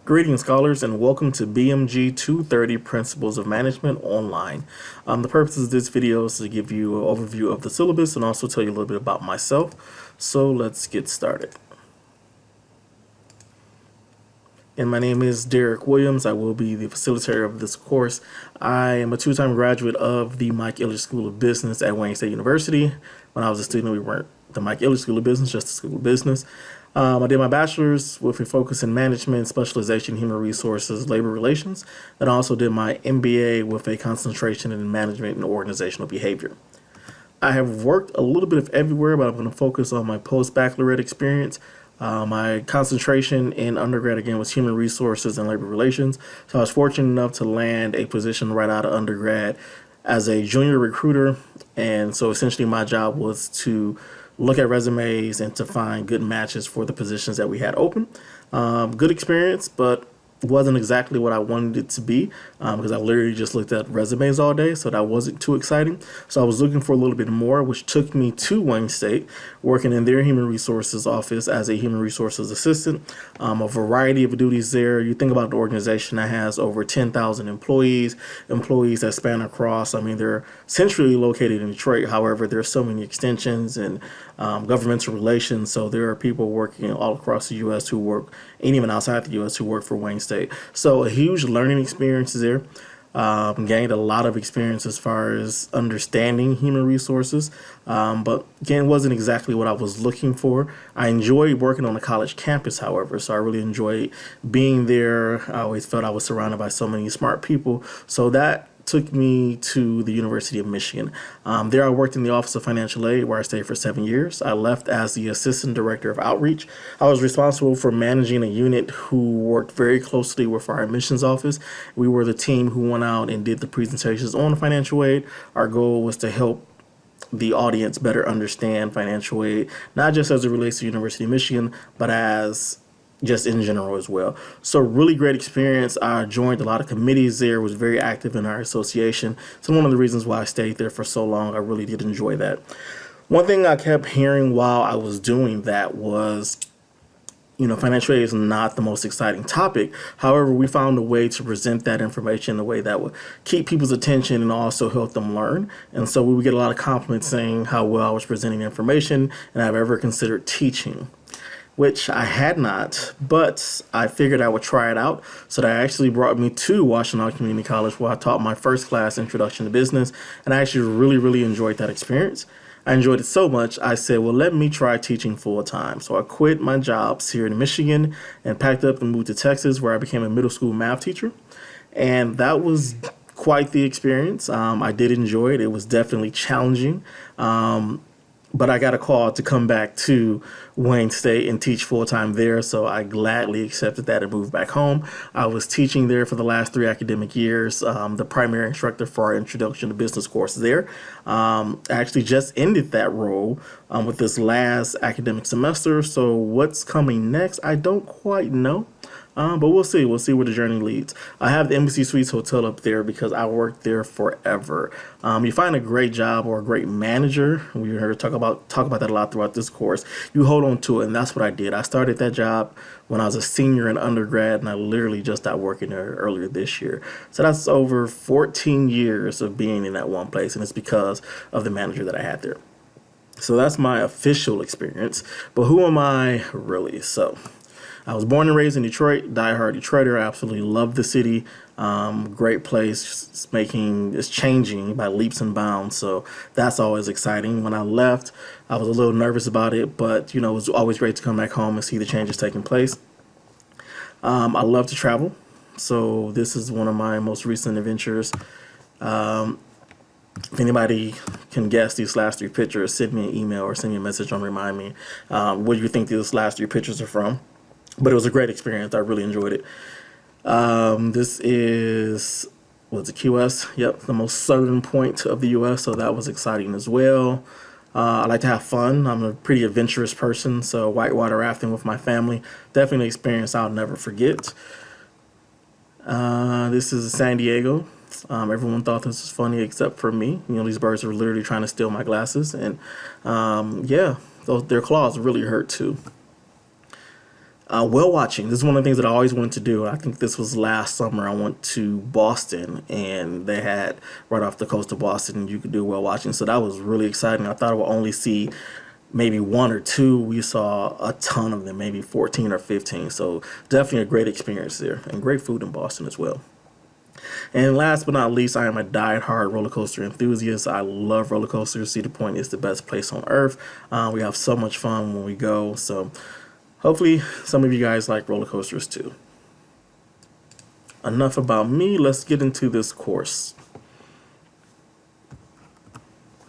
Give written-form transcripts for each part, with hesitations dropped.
Greetings, scholars, and welcome to BMG 230 Principles of Management Online. The purpose of this video is to give you an overview of the syllabus and also tell you a little bit about myself. So let's get started. And my name is Derek Williams. I will be the facilitator of this course. I am a two-time graduate of the Mike Ilitch School of Business at Wayne State University. When I was a student, we weren't the Mike Ilitch School of Business, just the School of Business. I did my bachelor's with a focus in management, specialization in human resources, labor relations. And I also did my MBA with a concentration in management and organizational behavior. I have worked a little bit of everywhere, but I'm going to focus on my post-baccalaureate experience. My concentration in undergrad, again, was human resources and labor relations. So I was fortunate enough to land a position right out of undergrad as a junior recruiter. And so essentially my job was to look at resumes and to find good matches for the positions that we had open. Good experience, but wasn't exactly what I wanted it to be because I literally just looked at resumes all day, so that wasn't too exciting. So I was looking for a little bit more, which took me to Wayne State, working in their human resources office as a human resources assistant. A variety of duties there. You think about the organization that has over 10,000 employees that span across, they're centrally located in Detroit. However, there are so many extensions and governmental relations, so there are people working all across the U.S. who work, and even outside the U.S. who work for Wayne State. So a huge learning experience there. Gained a lot of experience as far as understanding human resources, but again, wasn't exactly what I was looking for. I enjoyed working on a college campus, however, so I really enjoyed being there. I always felt I was surrounded by so many smart people, so that took me to the University of Michigan. There I worked in the Office of Financial Aid, where I stayed for 7 years. I left as the Assistant Director of Outreach. I was responsible for managing a unit who worked very closely with our admissions office. We were the team who went out and did the presentations on financial aid. Our goal was to help the audience better understand financial aid, not just as it relates to University of Michigan, but as just in general as well. So really great experience. I joined a lot of committees there, was very active in our association. So one of the reasons why I stayed there for so long, I really did enjoy that. One thing I kept hearing while I was doing that was, financial aid is not the most exciting topic. However, we found a way to present that information in a way that would keep people's attention and also help them learn. And so we would get a lot of compliments saying how well I was presenting information and I've ever considered teaching, which I had not, but I figured I would try it out. So that actually brought me to Washington Community College, where I taught my first class, Introduction to Business, and I actually really, really enjoyed that experience. I enjoyed it so much, I said, well, let me try teaching full time. So I quit my jobs here in Michigan and packed up and moved to Texas, where I became a middle school math teacher. And that was quite the experience. I did enjoy it. It was definitely challenging. But I got a call to come back to Wayne State and teach full-time there, so I gladly accepted that and moved back home. I was teaching there for the last 3 academic years, the primary instructor for our Introduction to Business course there. I actually just ended that role with this last academic semester, so what's coming next, I don't quite know. But we'll see. We'll see where the journey leads. I have the Embassy Suites Hotel up there because I worked there forever. You find a great job or a great manager. We heard talk about that a lot throughout this course. You hold on to it, and that's what I did. I started that job when I was a senior in undergrad, and I literally just started working there earlier this year. So that's over 14 years of being in that one place, and it's because of the manager that I had there. So that's my official experience. But who am I really? So I was born and raised in Detroit, diehard Detroiter. I absolutely love the city. Great place. It's changing by leaps and bounds. So that's always exciting. When I left, I was a little nervous about it, but it was always great to come back home and see the changes taking place. I love to travel. So this is one of my most recent adventures. If anybody can guess these last 3 pictures, send me an email or send me a message and remind me what do you think these last 3 pictures are from. But it was a great experience. I really enjoyed it. This is, what's it, QS? Yep, the most southern point of the U.S., so that was exciting as well. I like to have fun. I'm a pretty adventurous person, so whitewater rafting with my family, definitely an experience I'll never forget. This is San Diego. Everyone thought this was funny except for me. These birds were literally trying to steal my glasses, and their claws really hurt too. Whale watching. This is one of the things that I always wanted to do. I think this was last summer. I went to Boston, and they had right off the coast of Boston, you could do whale watching. So that was really exciting. I thought I would only see maybe one or two. We saw a ton of them, maybe 14 or 15. So definitely a great experience there, and great food in Boston as well. And last but not least, I am a die-hard roller coaster enthusiast. I love roller coasters. Cedar Point is the best place on earth. We have so much fun when we go. So hopefully some of you guys like roller coasters too. Enough about me. Let's get into this course.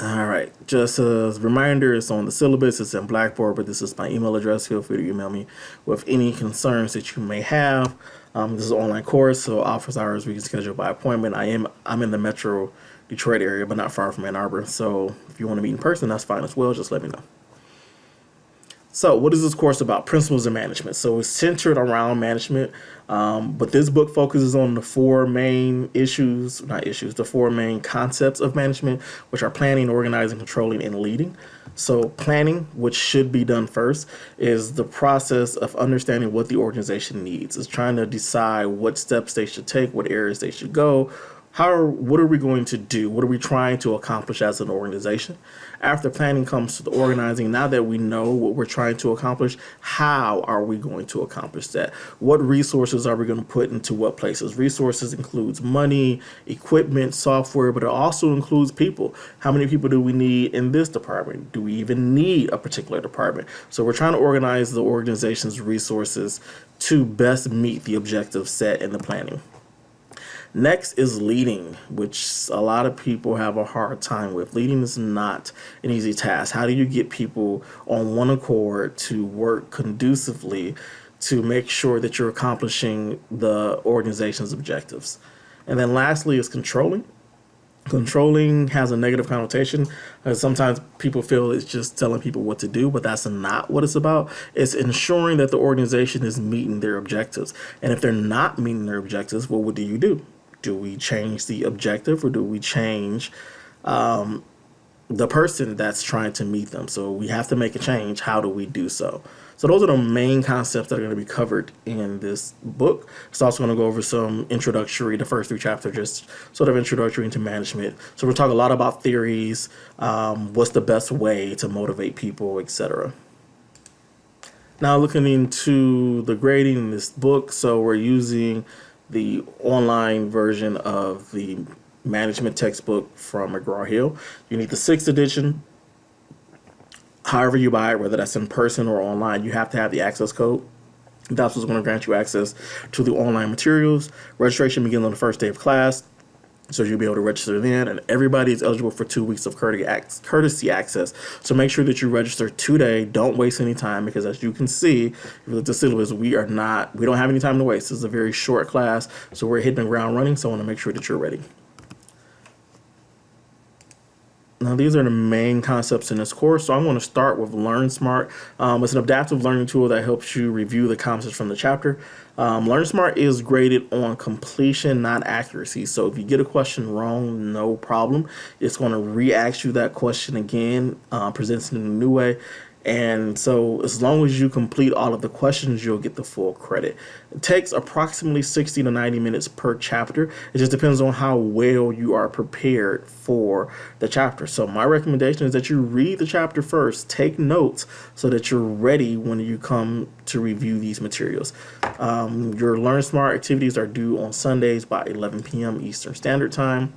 All right, just a reminder, it's on the syllabus, it's in Blackboard, but this is my email address. Feel free to email me with any concerns that you may have. This is an online course, so office hours we can schedule by appointment. I'm in the Metro Detroit area, but not far from Ann Arbor. So if you want to meet in person, that's fine as well. Just let me know. So what is this course about? Principles of management. So it's centered around management, but this book focuses on the four main the four main concepts of management, which are planning, organizing, controlling, and leading. So planning, which should be done first, is the process of understanding what the organization needs. It's trying to decide what steps they should take, what areas they should go, what are we going to do? What are we trying to accomplish as an organization? After planning comes to the organizing. Now that we know what we're trying to accomplish, how are we going to accomplish that? What resources are we going to put into what places? Resources includes money, equipment, software, but it also includes people. How many people do we need in this department? Do we even need a particular department? So we're trying to organize the organization's resources to best meet the objectives set in the planning. Next is leading, which a lot of people have a hard time with. Leading is not an easy task. How do you get people on one accord to work conducively to make sure that you're accomplishing the organization's objectives? And then lastly is controlling. Controlling has a negative connotation. Sometimes people feel it's just telling people what to do, but that's not what it's about. It's ensuring that the organization is meeting their objectives. And if they're not meeting their objectives, well, what do you do? Do we change the objective, or do we change the person that's trying to meet them? So we have to make a change. How do we do so? So those are the main concepts that are going to be covered in this book. It's also going to go over some introductory, the first 3 chapters, just sort of introductory into management. So we'll talk a lot about theories, what's the best way to motivate people, etc. Now looking into the grading in this book, so we're using the online version of the management textbook from McGraw-Hill. You need the 6th edition. However you buy it, whether that's in person or online, you have to have the access code. That's what's going to grant you access to the online materials. Registration begins on the first day of class, so you'll be able to register then, and everybody is eligible for 2 weeks of courtesy access. So make sure that you register today. Don't waste any time, because as you can see, if you look at the syllabus, we don't have any time to waste. This is a very short class, so we're hitting the ground running, so I want to make sure that you're ready. Now, these are the main concepts in this course. So I'm going to start with Learn Smart. It's an adaptive learning tool that helps you review the concepts from the chapter. Learn Smart is graded on completion, not accuracy. So if you get a question wrong, no problem. It's going to re-ask you that question again, presents it in a new way. And so as long as you complete all of the questions, you'll get the full credit. It takes approximately 60 to 90 minutes per chapter. It just depends on how well you are prepared for the chapter. So my recommendation is that you read the chapter first, take notes so that you're ready when you come to review these materials. Your Learn Smart activities are due on Sundays by 11 p.m. Eastern Standard Time.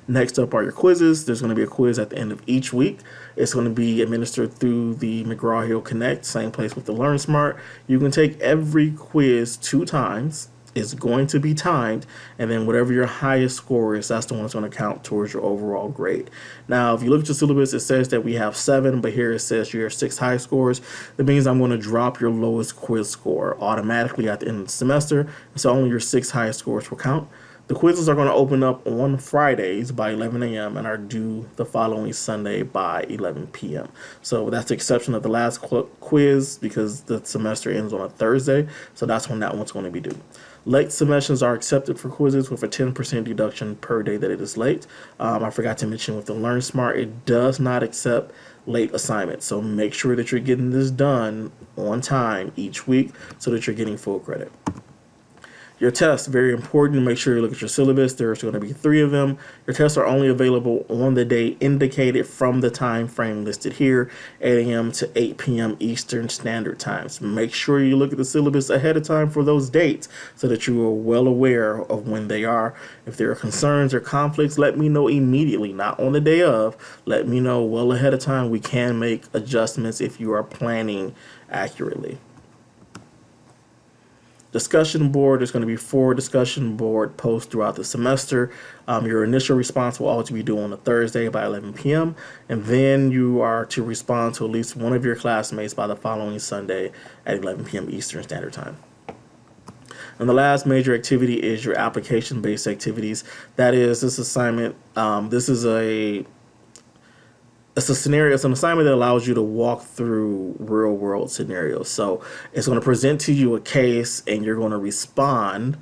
Next up are your quizzes. There's going to be a quiz at the end of each week. It's going to be administered through the McGraw-Hill Connect, same place with the Learn Smart. You can take every quiz 2 times. It's going to be timed, and then whatever your highest score is, that's the one that's going to count towards your overall grade. Now, if you look at your syllabus, it says that we have 7, but here it says your 6 high scores. That means I'm going to drop your lowest quiz score automatically at the end of the semester, so only your 6 highest scores will count. The quizzes are going to open up on Fridays by 11 a.m. and are due the following Sunday by 11 p.m. So that's the exception of the last quiz because the semester ends on a Thursday. So that's when that one's going to be due. Late submissions are accepted for quizzes with a 10% deduction per day that it is late. I forgot to mention with the Learn Smart, it does not accept late assignments. So make sure that you're getting this done on time each week so that you're getting full credit. Your tests, very important. Make sure you look at your syllabus. There's going to be 3 of them. Your tests are only available on the day indicated from the time frame listed here, 8 a.m. to 8 p.m. Eastern Standard Time. So make sure you look at the syllabus ahead of time for those dates so that you are well aware of when they are. If there are concerns or conflicts, let me know immediately, not on the day of. Let me know well ahead of time. We can make adjustments if you are planning accurately. Discussion board, there's going to be 4 discussion board posts throughout the semester. Your initial response will always be due on a Thursday by 11 p.m. And then you are to respond to at least one of your classmates by the following Sunday at 11 p.m. Eastern Standard Time. And the last major activity is your application-based activities. That is, this assignment, it's an assignment that allows you to walk through real world scenarios. So it's going to present to you a case and you're going to respond,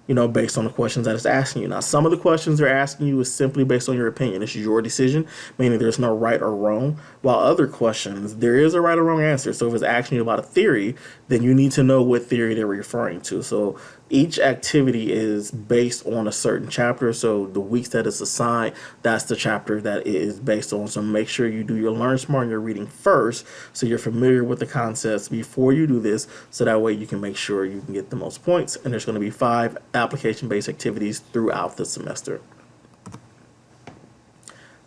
based on the questions that it's asking you. Now, some of the questions they're asking you is simply based on your opinion. It's your decision, meaning there's no right or wrong. While other questions, there is a right or wrong answer. So if it's asking you about a theory, then you need to know what theory they're referring to. So each activity is based on a certain chapter. So the weeks that it's assigned, that's the chapter that it is based on. So make sure you do your Learn Smart and your reading first so you're familiar with the concepts before you do this. So that way you can make sure you can get the most points. And there's going to be 5 application-based activities throughout the semester.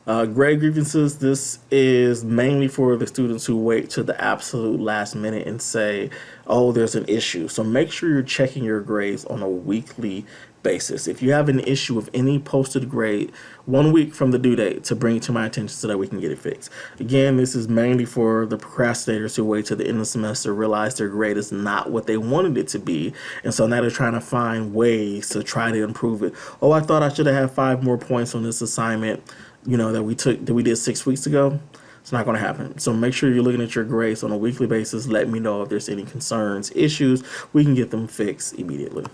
Grade grievances, this is mainly for the students who wait to the absolute last minute and say, oh, there's an issue. So make sure you're checking your grades on a weekly basis. If you have an issue with any posted grade, 1 week from the due date to bring it to my attention so that we can get it fixed. Again, this is mainly for the procrastinators who wait to the end of the semester, realize their grade is not what they wanted it to be. And so now they're trying to find ways to try to improve it. Oh, I thought I should have had 5 more points on this assignment, that we did 6 weeks ago. It's not going to happen. So make sure you're looking at your grades on a weekly basis. Let me know if there's any concerns, issues. We can get them fixed immediately.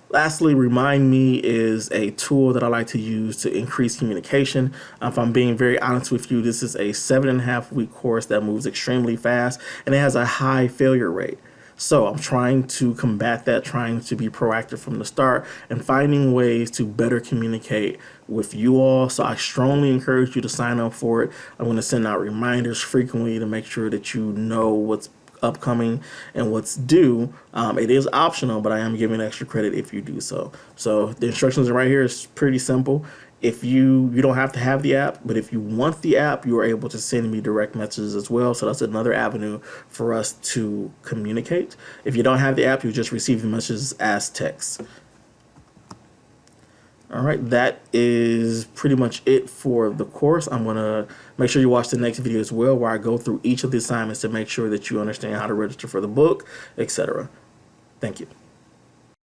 Lastly, Remind Me is a tool that I like to use to increase communication. If I'm being very honest with you, this is a 7.5-week course that moves extremely fast and it has a high failure rate. So I'm trying to combat that, trying to be proactive from the start and finding ways to better communicate with you all. So I strongly encourage you to sign up for it. I'm going to send out reminders frequently to make sure that you know what's upcoming and what's due. It is optional, but I am giving extra credit if you do so. So the instructions are right here. It's pretty simple. If you don't have to have the app, but if you want the app, you are able to send me direct messages as well. So that's another avenue for us to communicate. If you don't have the app, you just receive the messages as text. All right, that is pretty much it for the course. I'm going to make sure you watch the next video as well, where I go through each of the assignments to make sure that you understand how to register for the book, etc. Thank you.